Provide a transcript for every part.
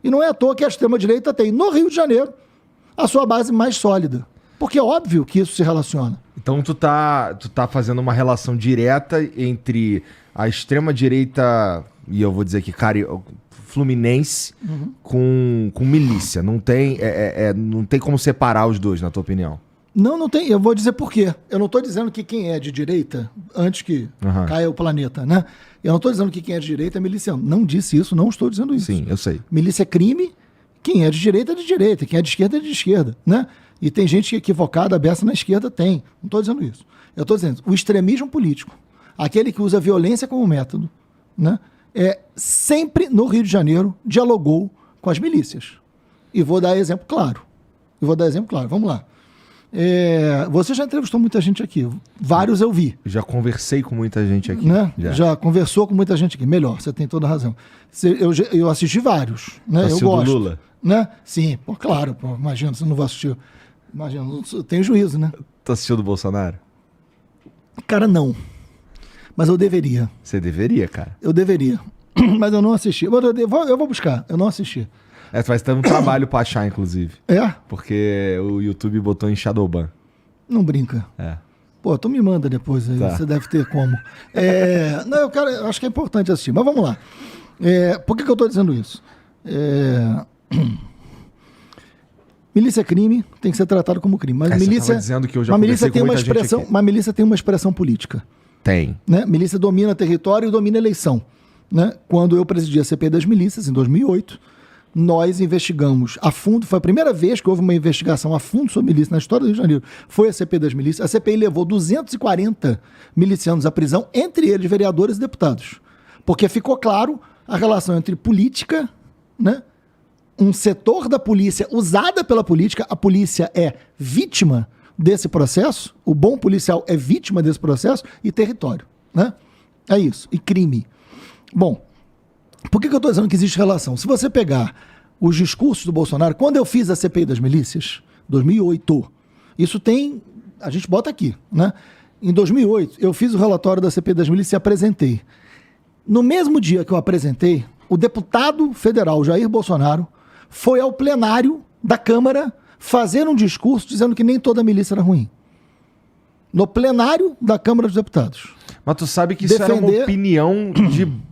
E não é à toa que a extrema-direita tem, no Rio de Janeiro, a sua base mais sólida. Porque é óbvio que isso se relaciona. Então tu tá fazendo uma relação direta entre a extrema-direita, e eu vou dizer aqui, fluminense, com milícia. Não tem, não tem como separar os dois, na tua opinião. Não tem. Eu vou dizer por quê. Eu não estou dizendo que quem é de direita, antes que caia o planeta, né? Eu não estou dizendo que quem é de direita é miliciano. Não disse isso, não estou dizendo isso. Sim, eu sei. Milícia é crime, quem é de direita é de direita, quem é de esquerda é de esquerda, né? E tem gente equivocada, aberta na esquerda, tem. Não estou dizendo isso. Eu estou dizendo, o extremismo político, aquele que usa a violência como método, né? Sempre no Rio de Janeiro dialogou com as milícias. E vou dar exemplo claro. Vamos lá. Você já entrevistou muita gente aqui. Vários eu vi. Já conversei com muita gente aqui. Né? Já conversou com muita gente aqui. Melhor, você tem toda a razão. Eu assisti vários. Né? Eu gosto. Do Lula? Né? Sim, claro. Imagina, você não vai assistir. Imagina, eu tenho juízo, né? Tu assistiu do Bolsonaro? Cara, não. Mas eu deveria. Você deveria, cara. Eu deveria. Mas eu não assisti. Eu vou buscar. Eu não assisti. Tu vai ter um trabalho pra achar, inclusive. É? Porque o YouTube botou em Shadowban. Não brinca. Pô, tu me manda depois aí. Tá. Você deve ter como. Não, eu acho que é importante assistir. Mas vamos lá. Por que eu tô dizendo isso? Milícia é crime, tem que ser tratado como crime. Mas milícia, dizendo que eu já conversei com muita gente aqui. Uma milícia tem uma expressão política. Tem. Né? Milícia domina território e domina eleição. Né? Quando eu presidi a CPI das milícias, em 2008, nós investigamos a fundo, foi a primeira vez que houve uma investigação a fundo sobre milícia na história do Rio de Janeiro, foi a CPI das milícias. A CPI levou 240 milicianos à prisão, entre eles vereadores e deputados. Porque ficou claro a relação entre política, né? Um setor da polícia usada pela política, a polícia é vítima desse processo, o bom policial é vítima desse processo, e território, né? É isso, e crime. Bom, por que eu estou dizendo que existe relação? Se você pegar os discursos do Bolsonaro, quando eu fiz a CPI das milícias, 2008, isso tem, a gente bota aqui, né? Em 2008, eu fiz o relatório da CPI das milícias e apresentei. No mesmo dia que eu apresentei, o deputado federal Jair Bolsonaro foi ao plenário da Câmara fazer um discurso dizendo que nem toda milícia era ruim. No plenário da Câmara dos Deputados. Mas tu sabe que isso era uma opinião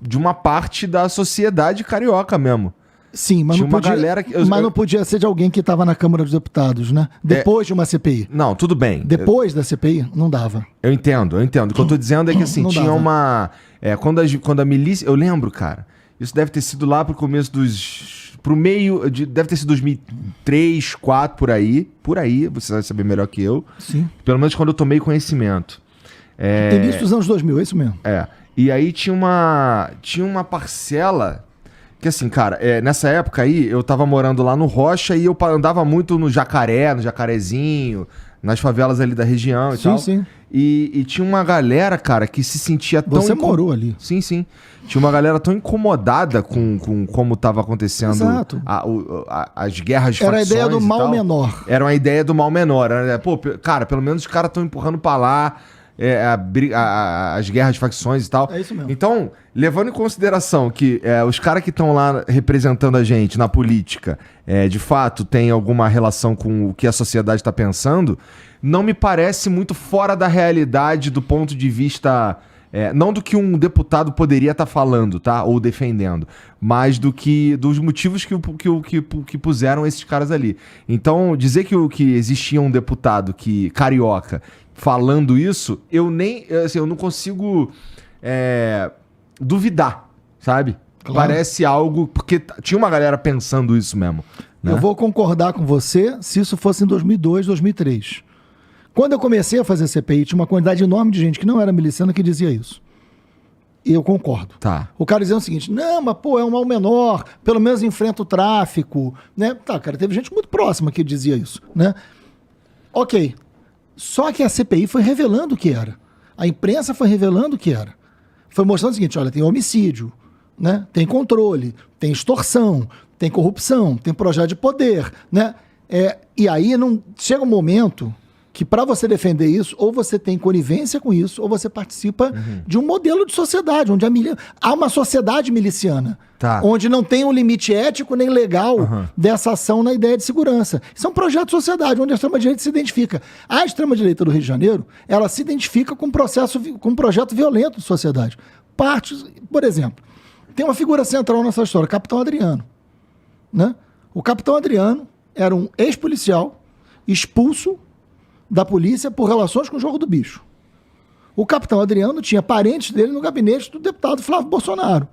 de uma parte da sociedade carioca mesmo. Sim, mas, não podia ser de alguém que estava na Câmara dos Deputados, né? Depois de uma CPI. Não, tudo bem. Depois da CPI, não dava. Eu entendo. O que eu tô dizendo é que assim, tinha uma... quando a milícia... Eu lembro, cara, isso deve ter sido lá pro começo pro meio... deve ter sido 2003, 2004, por aí, você vai saber melhor que eu. Sim. Pelo menos quando eu tomei conhecimento. Início dos anos 2000, é isso mesmo. E aí tinha uma parcela que assim, cara, nessa época aí eu tava morando lá no Rocha e eu andava muito no Jacarezinho, nas favelas ali da região e tal. Sim. E tinha uma galera, cara, que se sentia tão... Você morou ali. Sim. Tinha uma galera tão incomodada com como tava acontecendo. Exato. As guerras de facções. Era a ideia do mal menor. Era uma ideia do mal menor. Pô, cara, pelo menos os caras estão empurrando pra lá as guerras de facções e tal. É isso mesmo. Então, levando em consideração que os caras que estão lá representando a gente na política, de fato, tem alguma relação com o que a sociedade está pensando, não me parece muito fora da realidade do ponto de vista... não do que um deputado poderia estar falando, tá? Ou defendendo, mas dos motivos que puseram esses caras ali. Então, dizer que existia um deputado carioca falando isso, eu não consigo duvidar, sabe? Claro. Parece algo... Porque tinha uma galera pensando isso mesmo. Né? Eu vou concordar com você se isso fosse em 2002, 2003. Quando eu comecei a fazer CPI, tinha uma quantidade enorme de gente que não era miliciana que dizia isso. E eu concordo. Tá. O cara dizia o seguinte, não, mas pô, é um mal menor, pelo menos enfrenta o tráfico, né? Tá, cara, teve gente muito próxima que dizia isso, né? Ok. Só que a CPI foi revelando o que era. A imprensa foi revelando o que era. Foi mostrando o seguinte, olha, tem homicídio, né? Tem controle, tem extorsão, tem corrupção, tem projeto de poder, né? E aí chega um momento que para você defender isso, ou você tem conivência com isso, ou você participa de um modelo de sociedade, onde há uma sociedade miliciana, onde não tem um limite ético nem legal dessa ação na ideia de segurança. Isso é um projeto de sociedade, onde a extrema-direita se identifica. A extrema-direita do Rio de Janeiro, ela se identifica com um projeto violento de sociedade. Por exemplo, tem uma figura central nessa história, Capitão Adriano. Né? O Capitão Adriano era um ex-policial expulso da polícia por relações com o jogo do bicho. O Capitão Adriano tinha parentes dele no gabinete do deputado Flávio Bolsonaro.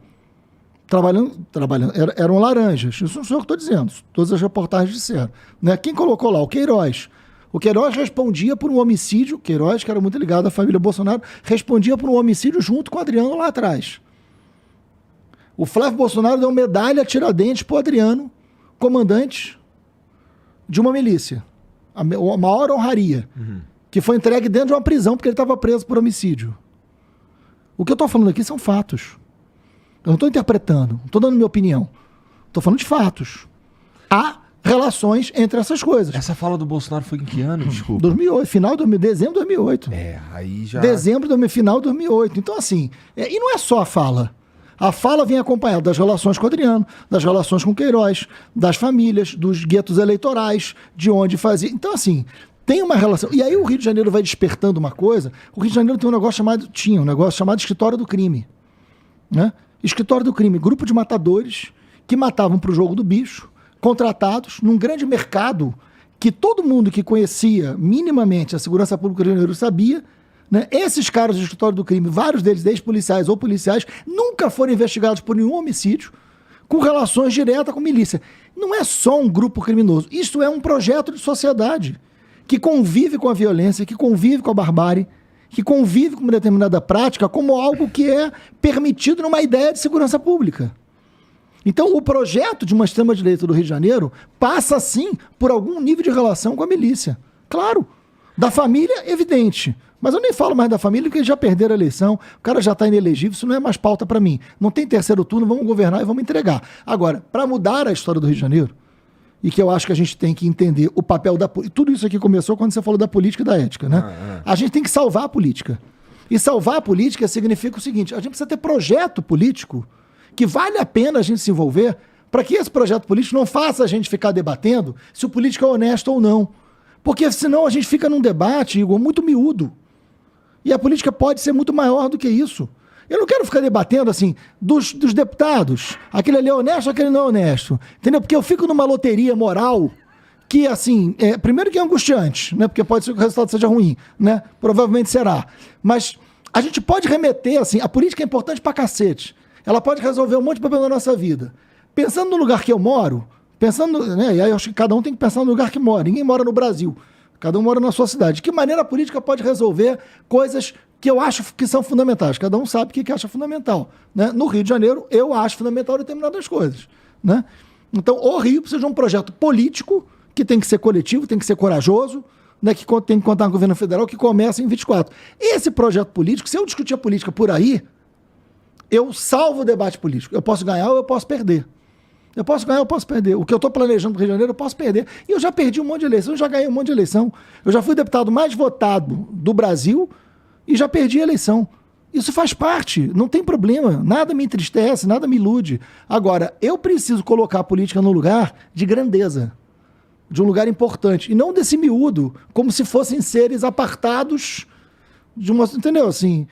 Eram laranjas. Isso não sou eu que estou dizendo. Todas as reportagens disseram. Né? Quem colocou lá? O Queiroz. O Queiroz respondia por um homicídio. Queiroz, que era muito ligado à família Bolsonaro, respondia por um homicídio junto com o Adriano lá atrás. O Flávio Bolsonaro deu medalha Tiradentes para o Adriano, comandante de uma milícia. A maior honraria, que foi entregue dentro de uma prisão porque ele estava preso por homicídio. O que eu estou falando aqui são fatos. Eu não estou interpretando, não estou dando minha opinião. Estou falando de fatos. Há relações entre essas coisas. Essa fala do Bolsonaro foi em que ano, desculpa? 2008, dezembro de 2008. Aí já... Final de 2008. Então, assim, e não é só a fala. A fala vem acompanhada das relações com o Adriano, das relações com o Queiroz, das famílias, dos guetos eleitorais, de onde fazia. Então, assim, tem uma relação. E aí o Rio de Janeiro vai despertando uma coisa. O Rio de Janeiro tinha um negócio chamado Escritório do Crime. Né? Escritório do Crime, grupo de matadores que matavam para o jogo do bicho, contratados num grande mercado que todo mundo que conhecia minimamente a segurança pública do Rio de Janeiro sabia. Né? Esses caras do Escritório do Crime, vários deles ex-policiais ou policiais, nunca foram investigados por nenhum homicídio, com relações diretas com milícia. Não é só um grupo criminoso, isso é um projeto de sociedade que convive com a violência, que convive com a barbárie, que convive com uma determinada prática como algo que é permitido numa ideia de segurança pública. Então, o projeto de uma extrema-direita do Rio de Janeiro passa, sim, por algum nível de relação com a milícia. Claro, da família, evidente. Mas eu nem falo mais da família porque eles já perderam a eleição, o cara já está inelegível, isso não é mais pauta para mim. Não tem terceiro turno, vamos governar e vamos entregar. Agora, para mudar a história do Rio de Janeiro, e que eu acho que a gente tem que entender o papel da política, tudo isso aqui começou quando você falou da política e da ética, né? A gente tem que salvar a política. E salvar a política significa o seguinte, a gente precisa ter projeto político que vale a pena a gente se envolver para que esse projeto político não faça a gente ficar debatendo se o político é honesto ou não. Porque senão a gente fica num debate, Igor, muito miúdo. E a política pode ser muito maior do que isso. Eu não quero ficar debatendo, assim, dos deputados. Aquele ali é honesto, aquele não é honesto. Entendeu? Porque eu fico numa loteria moral que, assim, primeiro que é angustiante, né? Porque pode ser que o resultado seja ruim, né? Provavelmente será. Mas a gente pode remeter, assim, a política é importante pra cacete. Ela pode resolver um monte de problema da nossa vida. Pensando no lugar que eu moro, né? E aí eu acho que cada um tem que pensar no lugar que mora. Ninguém mora no Brasil. Cada um mora na sua cidade. De que maneira a política pode resolver coisas que eu acho que são fundamentais? Cada um sabe o que acha fundamental. Né? No Rio de Janeiro, eu acho fundamental determinadas coisas. Né? Então, o Rio precisa de um projeto político que tem que ser coletivo, tem que ser corajoso, né? Que tem que contar com o governo federal, que começa em 24. Esse projeto político, se eu discutir a política por aí, eu salvo o debate político. Eu posso ganhar ou eu posso perder. Eu posso ganhar, eu posso perder. O que eu estou planejando para o Rio de Janeiro, eu posso perder. E eu já perdi um monte de eleição, eu já ganhei um monte de eleição. Eu já fui o deputado mais votado do Brasil e já perdi a eleição. Isso faz parte, não tem problema. Nada me entristece, nada me ilude. Agora, eu preciso colocar a política num lugar de grandeza, de um lugar importante. E não desse miúdo, como se fossem seres apartados de uma... Entendeu? Assim...